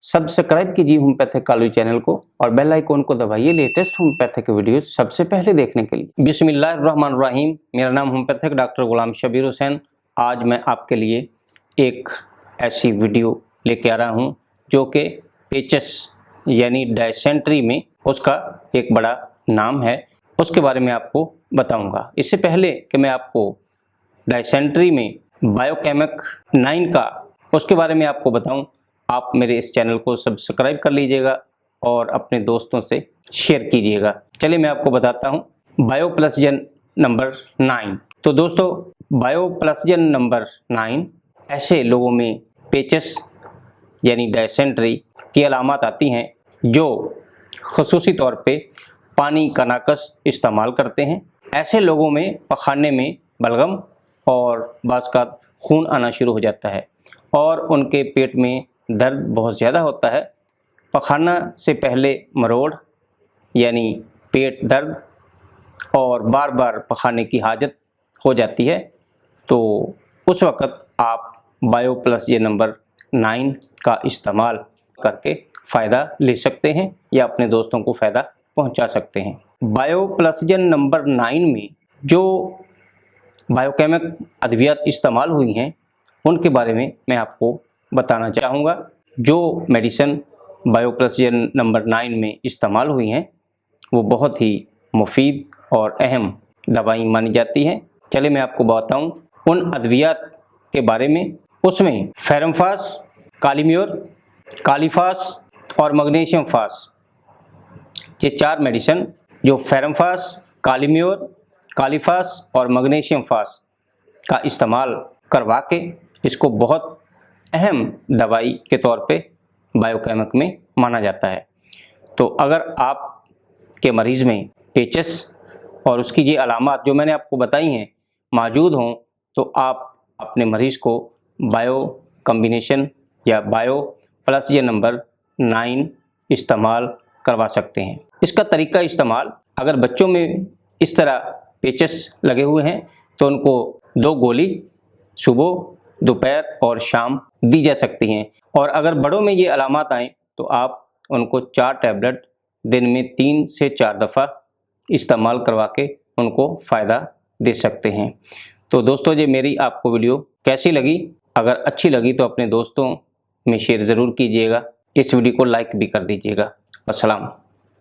Subscribe कीजिए homeopathic college channel को और बेल आइकॉन को दबाइए लेटेस्ट होम्योपैथिक वीडियो सबसे पहले देखने के लिए। बिस्मिल्लाहिर्रहमानिर्रहीम। मेरा नाम होम्योपैथिक डॉक्टर गुलाम शबीर हुसैन। आज मैं आपके लिए एक ऐसी वीडियो लेके आ रहा हूं जो कि पेचस यानी डायसेंट्री में उसका एक बड़ा नाम है, उसके बारे में आपको बताऊंगा। इससे पहले कि मैं आपको डायसेंट्री में बायोकेमिक 9 का उसके बारे में आपको बताऊं, आप मेरे इस चैनल को सब्सक्राइब कर लीजिएगा और अपने दोस्तों से शेयर कीजिएगा। चलिए मैं आपको बताता हूं बायोप्लसजन नंबर 9। तो दोस्तों, बायोप्लसजन नंबर 9 ऐसे लोगों में पेचस यानी डायसेंट्री की अलामत आती हैं जो ख़ुसूसी तौर पे पानी का नाकस इस्तेमाल करते हैं। ऐसे लोगों में पखाने में बलगम और बाज़ का खून आना शुरू हो जाता है और उनके पेट में दर्द बहुत ज़्यादा होता है। पखाना से पहले मरोड़ यानी पेट दर्द और बार बार पखाने की हाजत हो जाती है। तो उस वक़्त आप बायोप्लसजन नंबर 9 का इस्तेमाल करके फ़ायदा ले सकते हैं या अपने दोस्तों को फ़ायदा पहुंचा सकते हैं। बायोप्लसजन नंबर 9 में जो बायोकेमिक अद्वियात इस्तेमाल हुई हैं उनके बारे में मैं आपको बताना चाहूँगा। जो मेडिसिन बायोप्लसजन नंबर 9 में इस्तेमाल हुई हैं वो बहुत ही मुफीद और अहम दवाई मानी जाती हैं। चलिए मैं आपको बताऊँ उन अद्वियात के बारे में। उसमें फेरमफास, कालीम्योर, कालीफास और मैग्नीशियम फास, ये 4 मेडिसिन जो फेरमफास, कालीम्योर, कालीफास और मैग्नीशियम फास का इस्तेमाल करवा के इसको बहुत अहम दवाई के तौर पे बायोकेमिक में माना जाता है। तो अगर आप के मरीज़ में पेचस और उसकी ये अलामत जो मैंने आपको बताई हैं मौजूद हों तो आप अपने मरीज़ को बायो कम्बिनेशन या बायोप्लसजन नंबर 9 इस्तेमाल करवा सकते हैं। इसका तरीका इस्तेमाल, अगर बच्चों में इस तरह पेचस लगे हुए हैं तो उनको 2 गोली सुबह, दोपहर और शाम दी जा सकती हैं। और अगर बड़ों में ये अलामत आएँ तो आप उनको 4 टैबलेट दिन में 3 से 4 दफ़ा इस्तेमाल करवा के उनको फ़ायदा दे सकते हैं। तो दोस्तों, ये मेरी आपको वीडियो कैसी लगी? अगर अच्छी लगी तो अपने दोस्तों में शेयर ज़रूर कीजिएगा। इस वीडियो को लाइक भी कर दीजिएगा। अस्सलाम।